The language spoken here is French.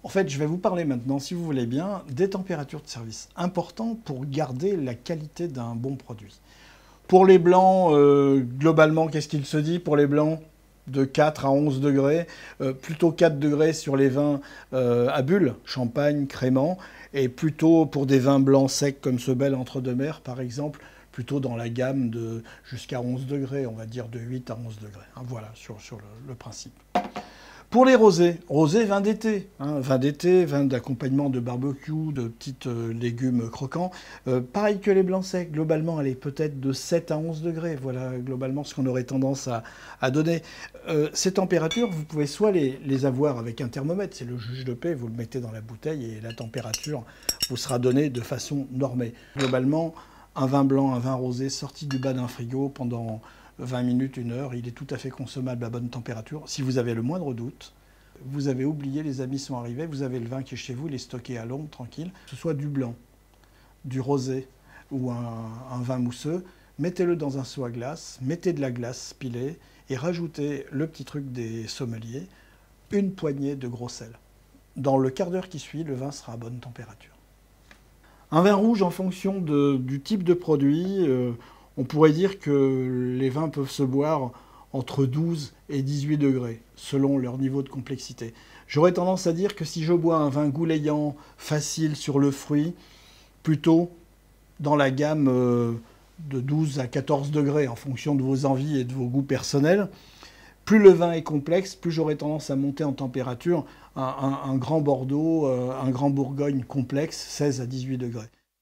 En fait, je vais vous parler maintenant, si vous voulez bien, des températures de service. Important pour garder la qualité d'un bon produit. Pour les blancs, globalement, qu'est-ce qu'il se dit pour les blancs? De 4 à 11 degrés, plutôt 4 degrés sur les vins à bulles, champagne, crément, et plutôt pour des vins blancs secs comme ce bel entre-deux-mers, par exemple, plutôt dans la gamme de jusqu'à 11 degrés, on va dire de 8 à 11 degrés. Hein, voilà sur le principe. Pour les rosés, vin d'été. Hein, vin d'été, vin d'accompagnement de barbecue, de petits légumes croquants. Pareil que les blancs secs, globalement, elle est peut-être de 7 à 11 degrés. Voilà globalement ce qu'on aurait tendance à donner. Ces températures, vous pouvez soit les avoir avec un thermomètre, c'est le juge de paix, vous le mettez dans la bouteille et la température vous sera donnée de façon normée. Globalement, un vin blanc, un vin rosé sorti du bas d'un frigo pendant 20 minutes, 1 heure, il est tout à fait consommable à bonne température. Si vous avez le moindre doute, vous avez oublié, les amis sont arrivés, vous avez le vin qui est chez vous, il est stocké à l'ombre, tranquille. Que ce soit du blanc, du rosé ou un vin mousseux, mettez-le dans un seau à glace, mettez de la glace pilée et rajoutez le petit truc des sommeliers, une poignée de gros sel. Dans le quart d'heure qui suit, le vin sera à bonne température. Un vin rouge, en fonction du type de produit, on pourrait dire que les vins peuvent se boire entre 12 et 18 degrés, selon leur niveau de complexité. J'aurais tendance à dire que si je bois un vin goulayant, facile sur le fruit, plutôt dans la gamme de 12 à 14 degrés, en fonction de vos envies et de vos goûts personnels, plus le vin est complexe, plus j'aurais tendance à monter en température un grand Bordeaux, un grand Bourgogne complexe, 16 à 18 degrés.